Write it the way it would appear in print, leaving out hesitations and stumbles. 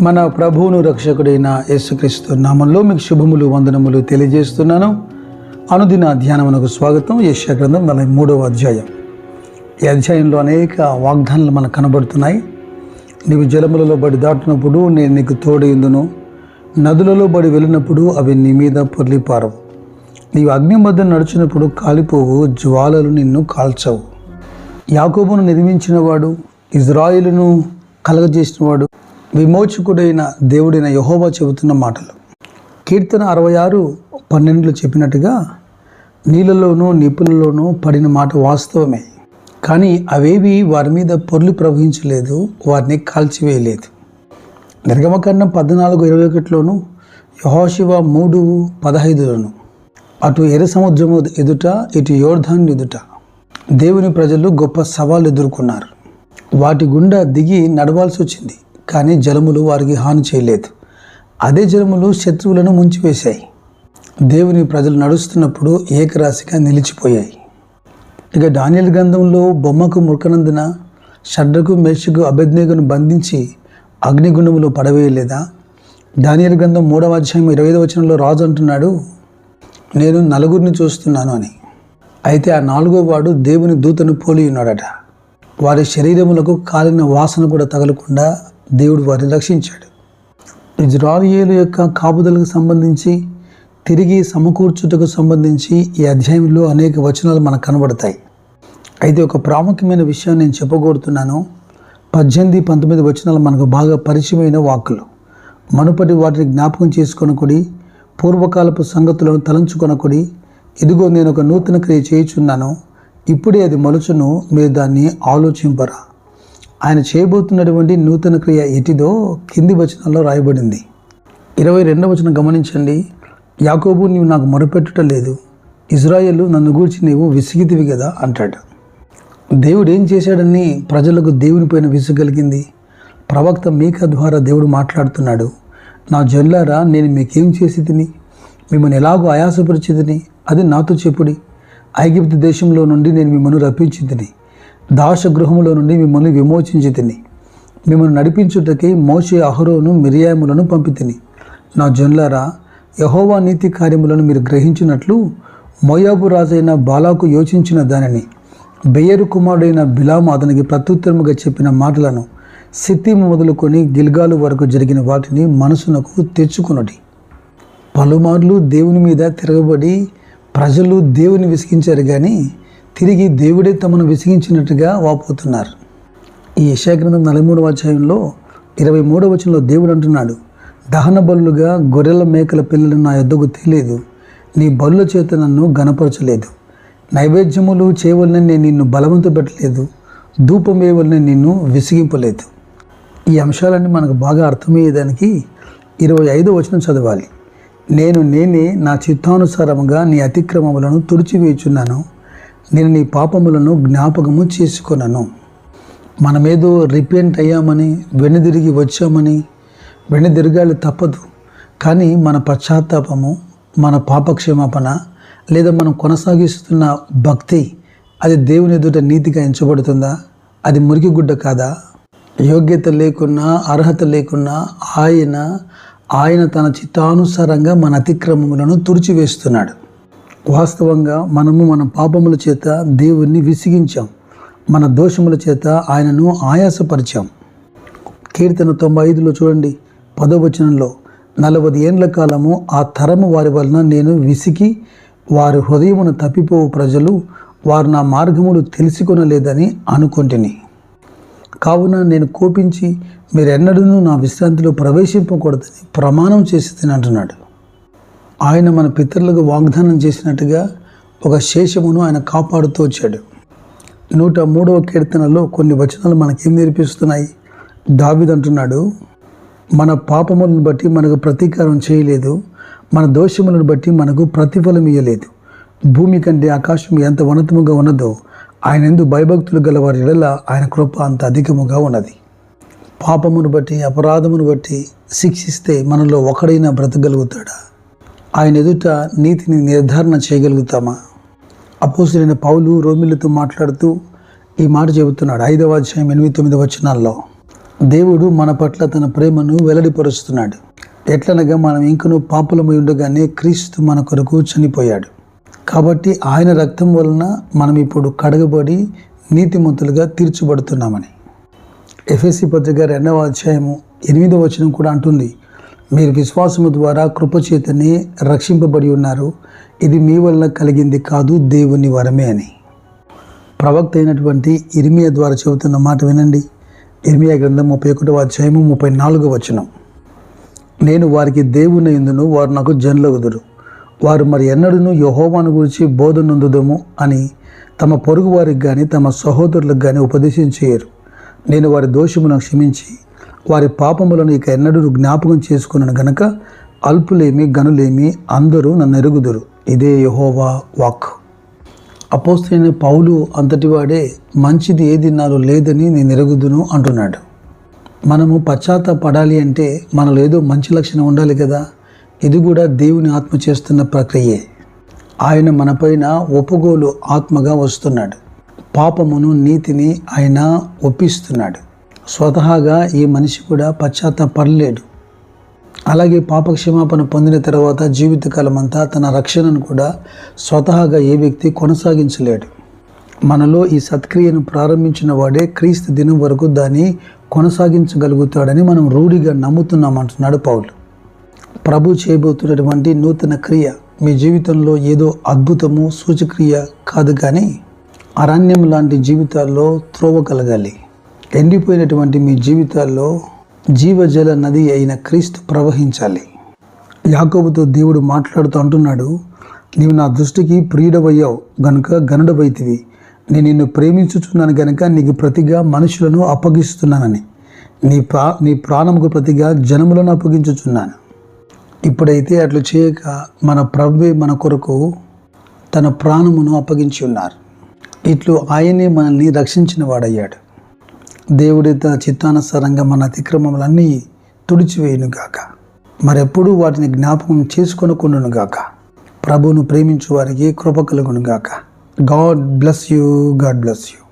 మన ప్రభువును రక్షకుడైన యేసుక్రీస్తు నామంలో మీకు శుభములు వందనములు తెలియజేస్తున్నాను. అనుదిన ధ్యానమునకు స్వాగతం. యెషయా గ్రంథం 43వ అధ్యాయం. ఈ అధ్యాయంలో అనేక వాగ్దానాలు మనకు కనబడుతున్నాయి. నీవు జలములలో బడి దాటినప్పుడు నేను నీకు తోడైందును, నదులలో బడి వెళ్ళినప్పుడు అవి నీ మీద పొర్లిపారవు. నీవు అగ్ని మధ్య నడిచినప్పుడు కాలిపోవు, జ్వాలలు నిన్ను కాల్చవు. యాకోబును నిర్మించినవాడు, ఇజ్రాయేలును కలగజేసినవాడు, విమోచకుడైన దేవుడైన యెహోవా చెబుతున్న మాటలు. కీర్తన 66:12 చెప్పినట్టుగా నీళ్ళలోనూ నిప్పులలోనూ పడిన మాట వాస్తవమే, కానీ అవేవి వారి మీద పొర్లి ప్రవహించలేదు, వారిని కాల్చివేయలేదు. నిర్గమకాండం 14:21లోను, యెహోషువ 3:15లోను అటు ఎర్ర సముద్రము ఎదుట, ఇటు యోర్దాను ఎదుట దేవుని ప్రజలు గొప్ప సవాళ్ళు ఎదుర్కొన్నారు. వాటి గుండా దిగి నడవాల్సి వచ్చింది, కానీ జలములు వారికి హాని చేయలేదు. అదే జలములు శత్రువులను ముంచివేశాయి. దేవుని ప్రజలు నడుస్తున్నప్పుడు ఏకరాశిగా నిలిచిపోయాయి. ఇక దానియేలు గ్రంథంలో బొమ్మకు మురకనందున షడ్రకు, మేషకు, అబేద్నెగోను బంధించి అగ్నిగుండములో పడవేయలేదా? దానియేలు గ్రంథం 3వ అధ్యాయం 25వ వచనంలో రాజు అంటున్నాడు, నేను నలుగురిని చూస్తున్నాను అని. అయితే ఆ 4వ వాడు దేవుని దూతను పోలి ఉన్నాడట. వారి శరీరములకు కాలిన వాసన కూడా తగలకుండా దేవుడు వారిని రక్షించాడు. ఇజ్రాయేలు యొక్క కాపుదలకు సంబంధించి, తిరిగి సమకూర్చుటకు సంబంధించి ఈ అధ్యాయంలో అనేక వచనాలు మనకు కనబడతాయి. అయితే ఒక ప్రాముఖ్యమైన విషయం నేను చెప్పగోరుతున్నాను. 18-19 వచనాలు మనకు బాగా పరిచయమైన వాక్కులు. మనుపటి వాటిని జ్ఞాపకం చేసుకొనకుడి, పూర్వకాలపు సంగతులను తలంచుకొనకుడి. ఇదిగో నేను ఒక నూతన క్రియ చేయుచున్నాను, ఇప్పుడే అది మొలచును, మీరు దాన్ని ఆలోచింపరా. ఆయన చేయబోతున్నటువంటి నూతన క్రియ ఎటిదో కింది వచనాల్లో రాయబడింది. 22వ వచనం గమనించండి. యాకోబు, నీవు నాకు మొరపెట్టుట లేదు, ఇజ్రాయేలు నన్ను గూర్చి నీవు విసిగితివి కదా అంటాడు. దేవుడు ఏం చేశాడని ప్రజలకు దేవుని పైన విసుగు కలిగింది. ప్రవక్త మీకా ద్వారా దేవుడు మాట్లాడుతున్నాడు. నా జనులారా, నేను మీకేం చేసి తిని, మిమ్మల్ని ఎలాగో ఆయాసపరిచితిని, అది నాతో చెప్పుడి. ఐగుప్తు దేశంలో నుండి నేను మిమ్మల్ని రప్పించి తిని, దాసగృహములో నుండి మిమ్మల్ని విమోచించి తిని, మిమ్మల్ని నడిపించుటకై మోషే, అహరోను, మిరియాములను పంపితిని. నా జనులారా, యెహోవా నీతి కార్యములను మీరు గ్రహించినట్లు మోయాబు రాజైన బాలాకు యోచించిన దానిని, బెయరు కుమారుడైన బిలాము అతనికి ప్రత్యుత్తరముగా చెప్పిన మాటలను, సిత్తీము మొదలుకొని గిల్గాలు వరకు జరిగిన వాటిని మనసునకు తెచ్చుకొనుడి. పలుమార్లు దేవుని మీద తిరగబడి ప్రజలు దేవుని విసిగించారు, కానీ తిరిగి దేవుడే తమను విసిగించినట్టుగా వాపోతున్నారు. ఈ యెషయా గ్రంథం 43వ అధ్యాయంలో 23వ వచనంలో దేవుడు అంటున్నాడు, దహన బలులుగా గొర్రెల మేకల పిల్లలు నా యొద్దకు తేలేదు, నీ బలుల చేత నన్ను గణపరచలేదు. నైవేద్యములు చేయవలనని నేను నిన్ను బలవంత పెట్టలేదు, ధూపం వేయవలనని నిన్ను విసిగింపలేదు. ఈ అంశాలన్నీ మనకు బాగా అర్థమయ్యేదానికి 25వ వచనం చదవాలి. నేనే నా చిత్తానుసారముగా నీ అతిక్రమములను తుడిచివేయుచున్నాను, నేను నీ పాపములను జ్ఞాపకము చేసుకొనను. మనమేదో రిపెంట్ అయ్యామని, వెనుదిరిగి వచ్చామని వెనుదిరగాలి తప్పదు. కానీ మన పశ్చాత్తాపము, మన పాపక్షమాపణ, లేదా మనం కొనసాగిస్తున్న భక్తి, అది దేవుని ఎదుట నీతిగా ఎంచబడుతుందా? అది మురికి గుడ్డ కాదా? యోగ్యత లేకున్నా, అర్హత లేకున్నా ఆయన తన చిత్తానుసారంగా మన అతిక్రమములను తుడిచివేస్తున్నాడు. వాస్తవంగా మనము మన పాపముల చేత దేవుణ్ణి విసిగించాం, మన దోషముల చేత ఆయనను ఆయాసపరిచాం. కీర్తన 95లో చూడండి, 10వ వచనంలో, 40 ఏండ్ల కాలము ఆ తరము వారి వలన నేను విసిగి, వారి హృదయమును తప్పిపోవు ప్రజలు, వారు నా మార్గములు తెలుసుకొనలేదని అనుకొంటిని. కావున నేను కోపించి మీరెన్నడూ నా విశ్రాంతిలో ప్రవేశింపకూడదని ప్రమాణం చేసి తినంటున్నాడు. ఆయన మన పితరులకు వాగ్దానం చేసినట్టుగా ఒక శేషమును ఆయన కాపాడుతూ వచ్చాడు. 103వ కీర్తనలో కొన్ని వచనాలు మనకేం నేర్పిస్తున్నాయి? దావీదు అంటున్నాడు, మన పాపములను బట్టి మనకు ప్రతీకారం చేయలేదు, మన దోషములను బట్టి మనకు ప్రతిఫలం ఇయ్యలేదు. భూమి కంటే ఆకాశం ఎంత ఉన్నతముగా ఉన్నదో ఆయన యందు భయభక్తులు గల వారి ఎడల ఆయన కృప అంత అధికముగా ఉన్నది. పాపమును బట్టి, అపరాధమును బట్టి శిక్షిస్తే మనలో ఒకడైనా బ్రతకగలుగుతాడా? ఆయన ఎదుట నీతిని నిర్ధారణ చేయగలుగుతామా? అపోస్తలుడైన పౌలు రోమీయులతో మాట్లాడుతూ ఈ మాట చెబుతున్నాడు. 5వ అధ్యాయం 8-9 వచనాల్లో, దేవుడు మన పట్ల తన ప్రేమను వెల్లడిపరుస్తున్నాడు. ఎట్లనగా మనం ఇంకనూ పాపులమై ఉండగానే క్రీస్తు మన కొరకు చనిపోయాడు. కాబట్టి ఆయన రక్తం వలన మనం ఇప్పుడు కడగబడి నీతిమంతులుగా తీర్చబడుతున్నామని. ఎఫెసీ పత్రిక 2వ అధ్యాయము 8వ వచనం కూడా అంటుంది, మీరు విశ్వాసము ద్వారా కృపచేతనే రక్షింపబడి ఉన్నారు, ఇది మీ వలన కలిగింది కాదు, దేవుని వరమే అని. ప్రవక్త అయినటువంటి ఇర్మియా ద్వారా చెబుతున్న మాట వినండి. ఇర్మియా గ్రంథం 31వ అధ్యాయము 34వ వచనం, నేను వారికి దేవుని యందును, వారు నాకు జనులగుదురు, వారు మరి ఎన్నడూను యెహోవాను గురించి బోధనొందుదము అని తమ పొరుగు వారికి కానీ తమ సహోదరులకు కానీ ఉపదేశం చేయరు. నేను వారి దోషములను క్షమించి వారి పాపములను ఇక ఎన్నడూ జ్ఞాపకం చేసుకున్నాను గనక అల్పులేమి గనులేమి అందరూ నన్ను ఎరుగుదురు. ఇదే యెహోవా వాక్. అపోస్తలుడైన పౌలు అంతటివాడే మంచిది ఏది నాలో లేదని నేను ఎరుగుదును అంటున్నాడు. మనము పశ్చాత్తాపడాలి అంటే మనలో ఏదో మంచి లక్షణం ఉండాలి కదా. ఇది కూడా దేవుని ఆత్మ చేస్తున్న ప్రక్రియే. ఆయన మనపైన ఒప్పుగోలు ఆత్మగా వస్తున్నాడు. పాపమును నీతిని ఆయన ఒప్పిస్తున్నాడు. స్వతహాగా ఈ మనిషి కూడా పశ్చాత్తాపడలేడు. అలాగే పాపక్షమాపణ పొందిన తర్వాత జీవితకాలం అంతా తన రక్షణను కూడా స్వతహాగా ఏ వ్యక్తి కొనసాగించలేడు. మనలో ఈ సత్క్రియను ప్రారంభించిన వాడే క్రీస్తు దినం వరకు దాన్ని కొనసాగించగలుగుతాడని మనం రూఢిగా నమ్ముతున్నామంటున్నాడు పౌలు. ప్రభు చేయబోతున్నటువంటి నూతన క్రియ మీ జీవితంలో ఏదో అద్భుతము సూచక్రియ కాదు, కానీ అరణ్యం లాంటి జీవితాల్లో త్రోవ కలగాలి. ఎండిపోయినటువంటి మీ జీవితాల్లో జీవజల నది అయిన క్రీస్తు ప్రవహించాలి. యాకోబుతో దేవుడు మాట్లాడుతూ అంటున్నాడు, నీవు నా దృష్టికి ప్రియుడవయ్యావు గనుక గనుడవైతివి, నేను నిన్ను ప్రేమించుచున్నాను గనుక నీకు ప్రతిగా మనుషులను అప్పగిస్తున్నానని, నీ ప్రాణముకు ప్రతిగా జనములను అప్పగించుచున్నాను. ఇప్పుడైతే అట్లు చేయక మన ప్రభువే మన కొరకు తన ప్రాణమును అప్పగించి ఉన్నారు. ఇట్లు ఆయనే మనల్ని రక్షించిన వాడయ్యాడు. దేవుడి తన చిత్తానుసారంగా మన అతిక్రమములన్నీ తుడిచివేయునుగాక, మరెప్పుడూ వాటిని జ్ఞాపకం చేసుకొనకుండునుగాక. ప్రభువును ప్రేమించు వారికి కృప కలుగునుగాక. God bless you.